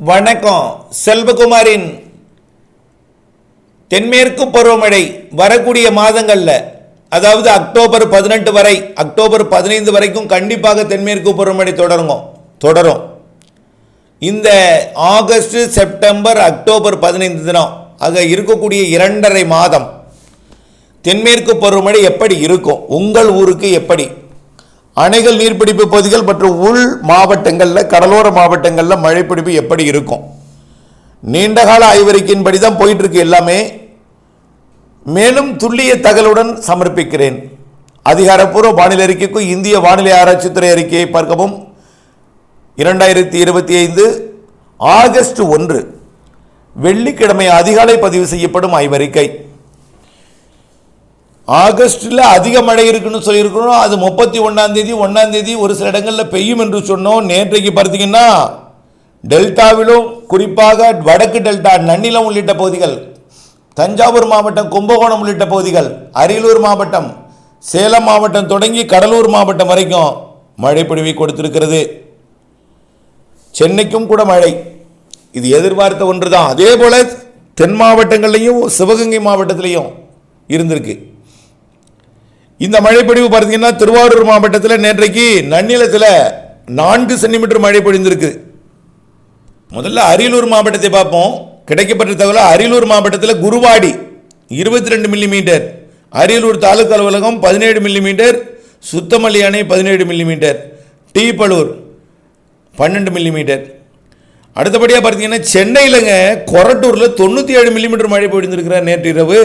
வணக்கம். செல்வகுமாரின் தென்மேற்கு பருவமழை வரக்கூடிய மாதங்களில், அதாவது அக்டோபர் 18 வரை, அக்டோபர் 15 வரைக்கும் கண்டிப்பாக தென்மேற்கு பருவமழை தொடரும். இந்த ஆகஸ்ட், செப்டம்பர், அக்டோபர் 15 தினம் ஆக இருக்கக்கூடிய 2.5 மாதம் தென்மேற்கு பருவமழை எப்படி இருக்கும், உங்கள் ஊருக்கு எப்படி, அணைகள், நீர்பிடிப்பு பகுதிகள் மற்றும் உள் மாவட்டங்களில், கடலோர மாவட்டங்களில் மழைப்பிடிப்பு எப்படி இருக்கும், நீண்டகால ஆய்வறிக்கையின்படி தான் போயிட்டுருக்கு எல்லாமே. மேலும் துல்லிய தகவலுடன் சமர்ப்பிக்கிறேன். அதிகாரப்பூர்வ வானிலை அறிக்கைக்கும் இந்திய வானிலை ஆராய்ச்சித்துறை அறிக்கையை பார்க்கவும். 2025 ஆகஸ்ட் 1 வெள்ளிக்கிழமை அதிகாலை பதிவு செய்யப்படும் ஆய்வறிக்கை. ஆகஸ்டில் அதிக மழை இருக்குன்னு சொல்லியிருக்கிறோம். அது 31ஆம் தேதி ஒரு சில இடங்களில் பெய்யும் என்று சொன்னோம். நேற்றைக்கு பார்த்தீங்கன்னா டெல்டாவிலும், குறிப்பாக வடக்கு டெல்டா, நன்னிலம் உள்ளிட்ட பகுதிகள், தஞ்சாவூர் மாவட்டம், கும்பகோணம் உள்ளிட்ட பகுதிகள், அரியலூர் மாவட்டம், சேலம் மாவட்டம் தொடங்கி கடலூர் மாவட்டம் வரைக்கும் மழை பொழிவை கொடுத்திருக்கிறது. சென்னைக்கும் கூட மழை, இது எதிர்பார்த்த ஒன்று தான். அதே போல தென் மாவட்டங்கள்லையும் சிவகங்கை மாவட்டத்திலையும் இருந்திருக்கு. இந்த மழைப்பொழிவு பார்த்தீங்கன்னா திருவாரூர் மாவட்டத்தில் நேற்றைக்கு நன்னிலத்தில் 4 சென்டிமீட்டர் மழை பொழிந்திருக்கு. முதல்ல அரியலூர் மாவட்டத்தை பார்ப்போம். கிடைக்கப்பட்ட தகவல், அரியலூர் மாவட்டத்தில் குருவாடி 22 மில்லிமீட்டர், அரியலூர் தாலுக்கா அலுவலகம் 17 மில்லிமீட்டர், சுத்தமல்லி அணை 17 மில்லிமீட்டர், டீப்பலூர் 12 மில்லிமீட்டர். அடுத்தபடியாக பார்த்தீங்கன்னா சென்னையிலங்க கொரட்டூரில் 97 மில்லிமீட்டர் மழை பொழிந்திருக்கிறார் நேற்று இரவு.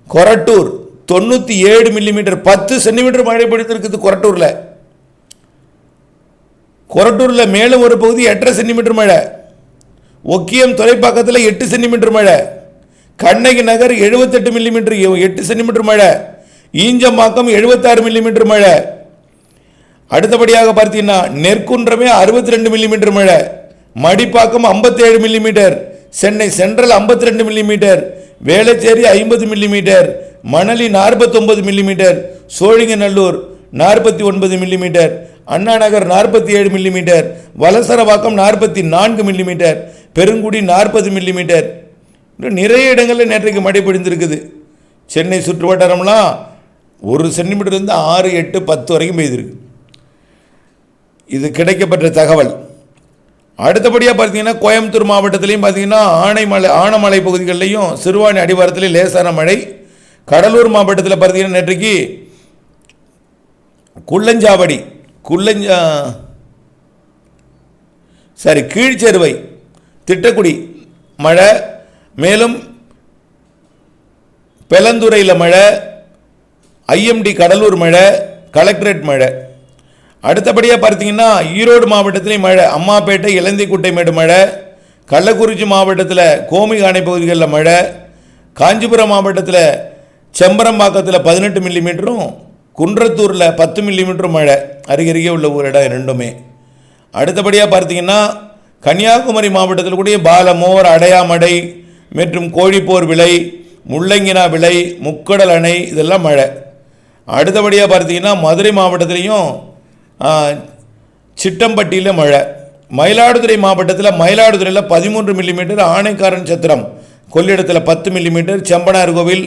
கொரட்டூர் 97 மில்லிமீட்டர், 10 சென்டிமீட்டர் மழை பொழிந்திருக்குது கொரட்டூரில். கொரட்டூரில் மேலும் ஒரு பகுதி 8.5 சென்டிமீட்டர் மழை. ஒக்கியம் தொலைப்பாக்கத்தில் 8 சென்டிமீட்டர் மழை. கண்ணகி நகர் 78 மில்லிமீட்டர், 8 சென்டிமீட்டர் மழை. ஈஞ்சம்பாக்கம் 76 மில்லிமீட்டர் மழை. அடுத்தபடியாக பார்த்தீங்கன்னா நெற்குன்றமே 62 மில்லிமீட்டர் மழை. Madipakkam 57 millimetre, Chennai Central 52 millimetre, Velachery 50 millimetre, Manali 49 millimetre, Sholinganallur 49 millimetre, Anna Nagar 47 millimetre, Valasaravakkam 44 millimetre, Perungudi 40 millimetre. நிறைய இடங்களில் நேற்றைக்கு மழை பொழிந்திருக்குது. சென்னை சுற்று வட்டாரம்லாம் 1 சென்டிமீட்டர் 6, 8, 10 வரைக்கும் பெய்திருக்கு. இது கிடைக்கப்பட்ட தகவல். அடுத்தபடியாக பார்த்தீங்கன்னா கோயம்புத்தூர் மாவட்டத்திலையும் பார்த்தீங்கன்னா ஆனமலை பகுதிகளிலையும் சிறுவாணி அடிவாரத்திலையும் லேசான மழை. கடலூர் மாவட்டத்தில் பார்த்தீங்கன்னா நேற்றைக்கு கீழ்ச்செருவை, திட்டக்குடி மழை, மேலும் பெலந்துறையில் மழை, ஐஎம்டி கடலூர் மழை, கலெக்டரேட் மழை. அடுத்தபடியாக பார்த்தீங்கன்னா ஈரோடு மாவட்டத்திலையும் மழை, அம்மாப்பேட்டை, இலந்தைக்குட்டைமேடு மழை, கள்ளக்குறிச்சி மாவட்டத்தில் கோமிக அணை பகுதிகளில் மழை, காஞ்சிபுரம் மாவட்டத்தில் செம்பரம்பாக்கத்தில் 18 மில்லிமீட்டரும், குன்றத்தூரில் 10 மில்லிமீட்டரும் மழை. அருகருகே உள்ள ஒரு இடம் ரெண்டுமே. அடுத்தபடியாக பார்த்தீங்கன்னா கன்னியாகுமரி மாவட்டத்தில் கூட பாலமோர், அடையாமடை மற்றும் கோழிப்போர் விளை, முள்ளங்கினா விளை, முக்கடல் அணை, இதெல்லாம் மழை. அடுத்தபடியாக பார்த்தீங்கன்னா மதுரை மாவட்டத்திலையும் சிட்டம்பட்டியில் மழை. மயிலாடுதுறை மாவட்டத்தில் மயிலாடுதுறையில் 13 மில்லிமீட்டர், ஆனைக்காரன் சத்திரம் கொள்ளிடத்தில் 10 மில்லிமீட்டர், செம்பனார்கோவில்,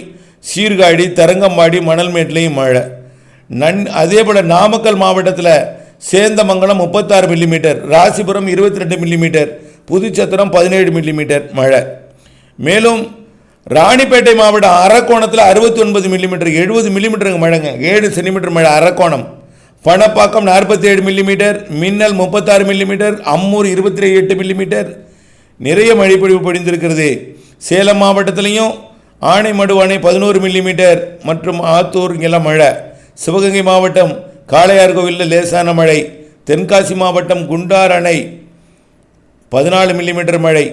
சீர்காழி, தரங்கம்பாடி, மணல்மேட்டிலையும் மழை. அதே போல் நாமக்கல் மாவட்டத்தில் Senthamangalam 36 millimetre, Rasipuram 22 millimetre, Puduchatram 17 millimetre மழை. மேலும் ராணிப்பேட்டை மாவட்டம் அரக்கோணத்தில் 69 மில்லிமீட்டர், 70 மில்லிமீட்டருங்க மழைங்க, 7 சென்டிமீட்டர் மழை அரக்கோணம். பணப்பாக்கம் 47 மில்லிமீட்டர், மின்னல் 36 மில்லிமீட்டர், அம்மூர் 28 மில்லிமீட்டர். நிறைய மழை பொழிவு பொழிந்திருக்கிறது. சேலம் மாவட்டத்திலையும் ஆனைமடு அணை 11 மில்லிமீட்டர் மற்றும் ஆத்தூர் இங்கெல்லாம் மழை. சிவகங்கை மாவட்டம் காளையார் கோவிலில் லேசான மழை. தென்காசி மாவட்டம் குண்டார் அணை 14 மில்லிமீட்டர் மழை.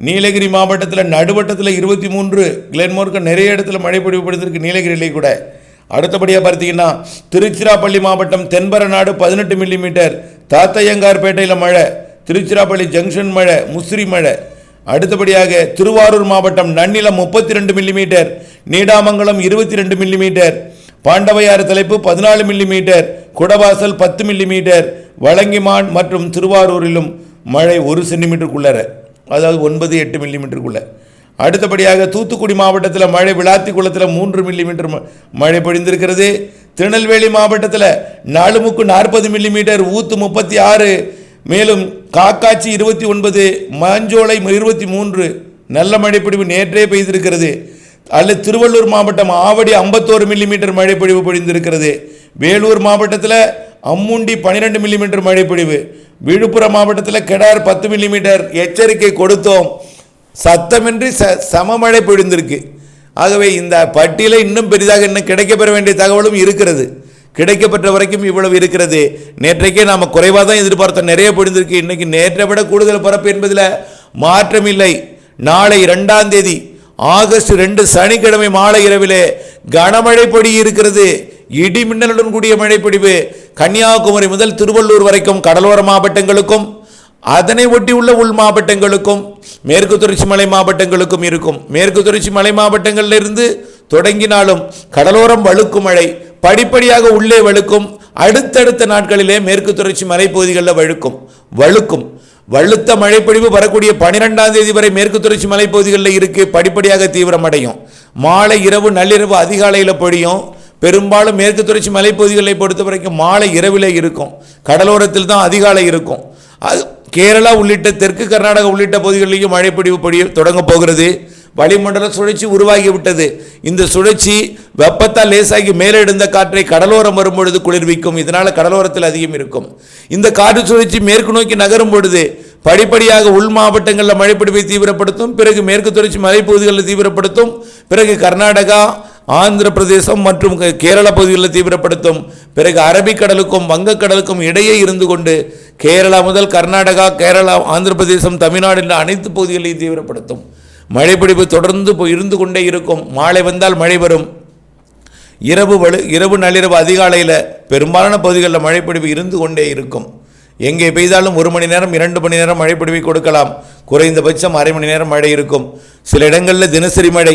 நீலகிரி மாவட்டத்தில் நடுவட்டத்தில் 23, கிளென்மோருக்கு நிறைய இடத்துல மழை பொழிவு பொழிந்திருக்கு, நீலகிரியிலே கூட. அடுத்தபடியாக பார்த்தீங்கன்னா திருச்சிராப்பள்ளி மாவட்டம் தென்பரநாடு 18 மில்லிமீட்டர், தாத்தையங்கார்பேட்டையில் மழை, திருச்சிராப்பள்ளி ஜங்ஷன் மழை, முசிறி மழை. அடுத்தபடியாக திருவாரூர் மாவட்டம் நன்னிலம் 32 மில்லிமீட்டர், நீடாமங்கலம் 22 மில்லிமீட்டர், பாண்டவையாறு தலைப்பு 14 மில்லிமீட்டர், குடவாசல் 10 மில்லிமீட்டர், வலங்கிமான் மற்றும் திருவாரூரிலும் மழை 1 சென்டிமீட்டருக்குள்ளே, அதாவது 9-8 மில்லிமீட்டருக்குள்ளே. அடுத்தபடியாக தூத்துக்குடி மாவட்டத்தில் மழை விளாத்திக்குளத்தில் 3 மில்லிமீட்டர் மழை பொழிந்திருக்கிறது. திருநெல்வேலி மாவட்டத்தில் நாலுமுக்கு 40 மில்லிமீட்டர், ஊத்து 36, மேலும் காக்காட்சி 29, மாஞ்சோலை 23 நல்ல மழைப்பொழிவு நேற்றே பெய்திருக்கிறது. அல்லது திருவள்ளூர் மாவட்டம் ஆவடி 51 மில்லிமீட்டர் மழைப்பொழிவு பொழிந்திருக்கிறது. வேலூர் மாவட்டத்தில் அம்முண்டி 12 மில்லிமீட்டர் மழைப்பொழிவு. விழுப்புரம் மாவட்டத்தில் கெடார் 10 மில்லிமீட்டர் எச்சரிக்கை கொடுத்தோம், சத்தமின்றி சமமழை பொழிந்திருக்கு. ஆகவே இந்த பட்டியலை இன்னும் பெரிதாக இன்னும் கிடைக்கப்பெற வேண்டிய தகவலும் இருக்கிறது. கிடைக்கப்பட்ட வரைக்கும் இவ்வளவு இருக்கிறது. நேற்றைக்கே நாம் குறைவாக தான் எதிர்பார்த்தோம், நிறைய பொழிந்திருக்கு. இன்றைக்கி நேற்றை விட கூடுதல் பரப்பு என்பதில் மாற்றமில்லை. நாளை 2ஆம் தேதி ஆகஸ்ட் 2 சனிக்கிழமை மாலை இரவிலே கனமழை பொடி இருக்கிறது. இடி மின்னலுடன் கூடிய மழைப்பொழிவு கன்னியாகுமரி முதல் திருவள்ளூர் வரைக்கும் கடலோர மாவட்டங்களுக்கும் அதனை ஒட்டியுள்ள உள் மாவட்டங்களுக்கும் மேற்கு தொடர்ச்சி மலை மாவட்டங்களுக்கும் இருக்கும். மேற்கு தொடர்ச்சி மலை மாவட்டங்களிலிருந்து தொடங்கினாலும் கடலோரம் வழுக்கும் மழை படிப்படியாக உள்ளே வழுக்கும். அடுத்தடுத்த நாட்களிலே மேற்கு தொடர்ச்சி மலைப்பகுதிகளில் வழுக்கும். வழுத்த மழைப்பொழிவு வரக்கூடிய 12ஆம் தேதி வரை மேற்கு தொடர்ச்சி மலைப்பகுதிகளில் இருக்கு. படிப்படியாக தீவிரமடையும். மாலை இரவு நள்ளிரவு அதிகாலையில் பொழியும். பெரும்பாலும் மேற்கு தொடர்ச்சி மலைப்பகுதிகளை பொறுத்த வரைக்கும் மாலை இரவிலே இருக்கும். கடலோரத்தில் தான் அதிகாலை இருக்கும். கேரளா உள்ளிட்ட தெற்கு கர்நாடகா உள்ளிட்ட பகுதிகளிலேயும் மழைப்பொழிவு பொழிய தொடங்க போகிறது. வளிமண்டல சுழற்சி உருவாகிவிட்டது. இந்த சுழற்சி வெப்பத்தால் லேசாகி மேலே எழுந்த காற்றை கடலோரம் வரும்பொழுது குளிர்விக்கும். இதனால் கடலோரத்தில் அதிகம் இருக்கும். இந்த காற்று சுழற்சி மேற்கு நோக்கி நகரும் பொழுது படிப்படியாக உள் மாவட்டங்களில் மழைப்பொழிவை தீவிரப்படுத்தும். பிறகு மேற்கு தொடர்ச்சி மலைப்பகுதிகளில் தீவிரப்படுத்தும். பிறகு கர்நாடகா, ஆந்திர பிரதேசம் மற்றும் கேரள பகுதிகளில் தீவிரப்படுத்தும். பிறகு அரபிக்கடலுக்கும் வங்கக்கடலுக்கும் இடையே இருந்து கொண்டு கேரளா முதல் கர்நாடகா, கேரளா, ஆந்திர பிரதேசம், தமிழ்நாடு என்ற அனைத்து பகுதிகளையும் தீவிரப்படுத்தும். மழைப்பிடிப்பு தொடர்ந்து இருந்து கொண்டே இருக்கும். மாலை வந்தால் மழை வரும். இரவு நள்ளிரவு அதிகாலையில் பெரும்பாலான பகுதிகளில் மழைப்பிடிப்பு இருந்து கொண்டே இருக்கும். எங்கே பெய்தாலும் 1 மணி நேரம் 2 மணி நேரம் மழைப்பொழிவை கொடுக்கலாம். குறைந்தபட்சம் அரை மணி நேரம் மழை இருக்கும். சில இடங்களில் தினசரி மழை,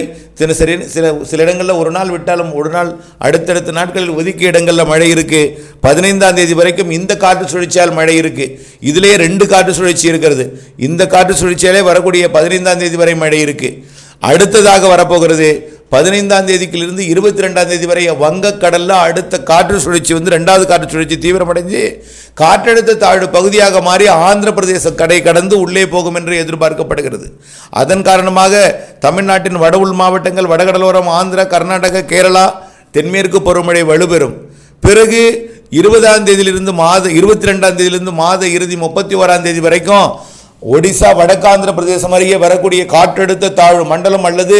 சில இடங்களில் ஒரு நாள் விட்டாலும் ஒரு நாள் அடுத்தடுத்த நாட்களில் ஒதுக்கிய இடங்களில் மழை இருக்குது. 15ஆம் தேதி வரைக்கும் இந்த காற்று சுழற்சியால் மழை இருக்குது. இதிலே 2 காற்று சுழற்சி இருக்கிறது. இந்த காற்று சுழற்சியாலே வரக்கூடிய 15ஆம் தேதி வரை மழை இருக்குது. அடுத்ததாக வரப்போகிறது 15ஆம் தேதியிலிருந்து 22ஆம் தேதி வரை வங்கக்கடலில் அடுத்த காற்று சுழற்சி 2வது காற்று சுழற்சி தீவிரமடைஞ்சு காற்றழுத்த தாழ்வு பகுதியாக மாறி ஆந்திர பிரதேச கடை கடந்து உள்ளே போகும் என்று எதிர்பார்க்கப்படுகிறது. அதன் காரணமாக தமிழ்நாட்டின் வட உள் மாவட்டங்கள், வடகடலோரம், ஆந்திரா, கர்நாடகா, கேரளா தென்மேற்கு பருவமழை வலுப்பெறும். பிறகு 20ஆம் தேதியிலிருந்து 22ஆம் தேதியிலிருந்து மாத இறுதி 31ஆம் தேதி வரைக்கும் ஒடிசா, வடக்காந்திர பிரதேசம் அருகே வரக்கூடிய காற்றழுத்த தாழ்வு மண்டலம் அல்லது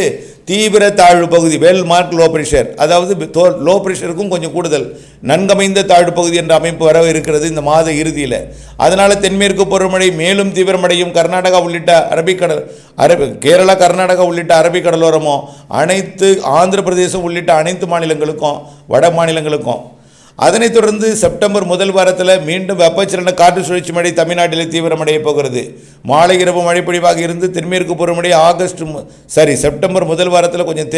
தீவிர தாழ்வு பகுதி, வெல் மார்க் லோ பிரஷர், அதாவது லோ பிரஷருக்கும் கொஞ்சம் கூடுதல் நன்கமைந்த தாழ்வு பகுதி என்ற அமைப்பு வர இருக்கிறது இந்த மாத இறுதியில். அதனால் தென்மேற்கு பருவமழை மேலும் தீவிரமடையும். கர்நாடகா உள்ளிட்ட கேரளா, கர்நாடகா உள்ளிட்ட அரபிக்கடலோரமோ அனைத்து ஆந்திர பிரதேசம் உள்ளிட்ட அனைத்து மாநிலங்களுக்கும் வட மாநிலங்களுக்கும். அதனைத் தொடர்ந்து செப்டம்பர் முதல் வாரத்தில் மீண்டும் வெப்பச்சலன காற்று சுழற்சி மழை தமிழ்நாட்டில் தீவிரமடைய போகிறது. மாலை இரவு மழைப்பொழிவாக இருந்து தென்மேற்கு பருவமழை செப்டம்பர் முதல் வாரத்தில் கொஞ்சம்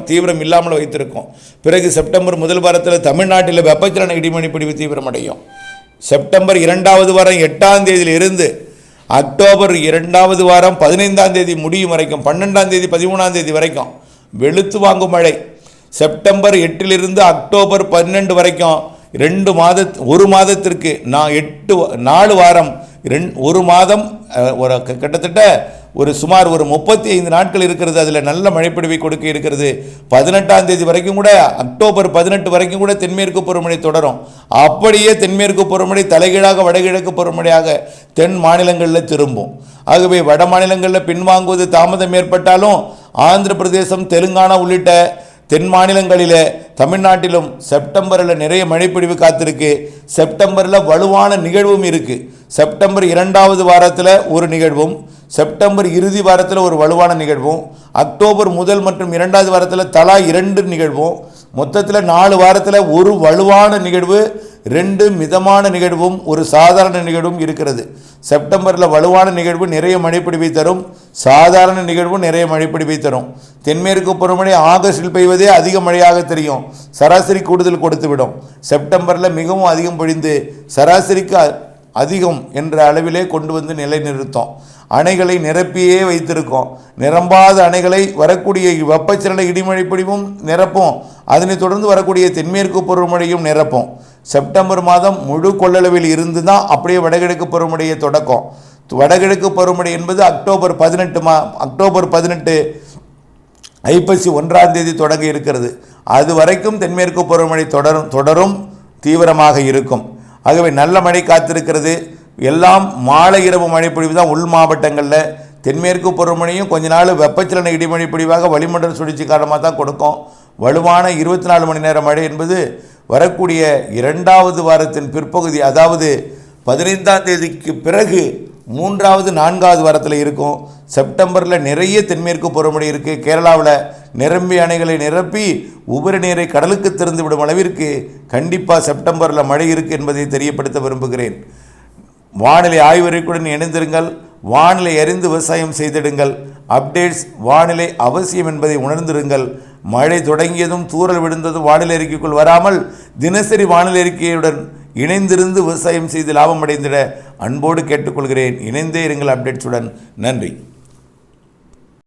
தீவிரம் இல்லாமல் வைத்திருக்கும். பிறகு செப்டம்பர் முதல் வாரத்தில் தமிழ்நாட்டில் வெப்பச்சலன இடிமழைப்பொழிவு தீவிரமடையும். செப்டம்பர் 2வது வாரம் 8ஆம் தேதியிலிருந்து அக்டோபர் 2வது வாரம் 15ஆம் தேதி முடியும் வரைக்கும், 12ஆம் தேதி 13ஆம் தேதி வரைக்கும் வெளுத்து வாங்கும் மழை. செப்டம்பர் 8லிருந்து அக்டோபர் 12 வரைக்கும் 1 மாதத்திற்கு 4 வாரம் 1 மாதம் கிட்டத்தட்ட சுமார் 35 நாட்கள் இருக்கிறது. அதில் நல்ல மழைப்பொழிவை கொடுக்க இருக்கிறது. 18ஆம் தேதி வரைக்கும் கூட, அக்டோபர் 18 வரைக்கும் கூட தென்மேற்கு பருவமழை தொடரும். அப்படியே தென்மேற்கு பருவமழை தலைகீழாக வடகிழக்கு பருவமழையாக தென் மாநிலங்களில் திரும்பும். ஆகவே வட மாநிலங்களில் பின்வாங்குவது தாமதம் ஏற்பட்டாலும் ஆந்திர பிரதேசம், தெலுங்கானா உள்ளிட்ட தென் மாநிலங்களில், தமிழ்நாட்டிலும் செப்டம்பரில் நிறைய மழைப்பொழிவு காத்திருக்கு. செப்டம்பரில் வலுவான நிகழ்வும் இருக்குது. செப்டம்பர் 2வது வாரத்தில் ஒரு நிகழ்வும், செப்டம்பர் இறுதி வாரத்தில் ஒரு வலுவான நிகழ்வும், அக்டோபர் முதல் மற்றும் 2வது வாரத்தில் தலா 2 நிகழ்வும், மொத்தத்தில் 4 வாரத்தில் ஒரு வலுவான நிகழ்வு, 2 மிதமான நிகழ்வும், ஒரு சாதாரண நிகழ்வும் இருக்கிறது. செப்டம்பரில் வலுவான நிகழ்வு நிறைய மழைப்பொழிவை தரும். சாதாரண நிகழ்வும் நிறைய மழைப்பொழிவை தரும். தென்மேற்கு பருவமழை ஆகஸ்டில் பெய்வதே அதிக மழையாக தெரியும். சராசரி கூடுதல் கொடுத்துவிடும். செப்டம்பரில் மிகவும் அதிகம் பொழிந்து சராசரிக்கு அதிகம் என்ற அளவிலே கொண்டு வந்து நிலைநிறுத்தோம். அணைகளை நிரப்பியே வைத்திருக்கோம். நிரம்பாத அணைகளை வரக்கூடிய வெப்பச்சலன இடிமழை பொழிவும் நிரப்போம். அதனைத் தொடர்ந்து வரக்கூடிய தென்மேற்கு பருவமழையும் நிரப்போம். செப்டம்பர் மாதம் முழு கொள்ளளவில் இருந்து தான் அப்படியே வடகிழக்கு பருவமழையை தொடக்கம். வடகிழக்கு பருவமழை என்பது அக்டோபர் 18 ஐப்பசி 1ஆம் தேதி தொடங்க இருக்கிறது. அது வரைக்கும் தென்மேற்கு பருவமழை தொடரும் தீவிரமாக இருக்கும். ஆகவே நல்ல மழை காத்திருக்கிறது. எல்லாம் மாலை இரவு மழை பொழிவு தான் உள் மாவட்டங்களில். தென்மேற்கு பருவமழையும் கொஞ்ச நாள் வெப்பச்சலன இடிமழை பொழிவாக வளிமண்டல சுழற்சி காரணமாக தான் கொடுக்கும். வலுவான 24 மணி நேர மழை என்பது வரக்கூடிய 2வது வாரத்தின் பிற்பகுதி, அதாவது 15ஆம் தேதிக்கு பிறகு 3வது 4வது வாரத்தில் இருக்கும். செப்டம்பரில் நிறைய தென்மேற்கு பருவமழை இருக்குது. கேரளாவில் நிரம்பி அணைகளை நிரப்பி உபரி நீரை கடலுக்கு திறந்து விடும் அளவிற்கு கண்டிப்பாக செப்டம்பரில் மழை இருக்குது என்பதை தெரியப்படுத்த விரும்புகிறேன். வானிலை ஆய்வறிக்கையுடன் இணைந்திருங்கள். வானிலை அறிந்து விவசாயம் செய்திடுங்கள். அப்டேட்ஸ் வானிலை அவசியம் என்பதை உணர்ந்திருங்கள். மழை தொடங்கியதும் தூறல் விழுந்ததும் வானிலை அறிக்கைக்குள் வராமல் தினசரி வானிலை அறிக்கையுடன் இணைந்திருந்து விவசாயம் செய்து லாபம் அடைந்திட அன்போடு கேட்டுக்கொள்கிறேன். இணைந்தே இருங்கள் அப்டேட்ஸுடன். நன்றி.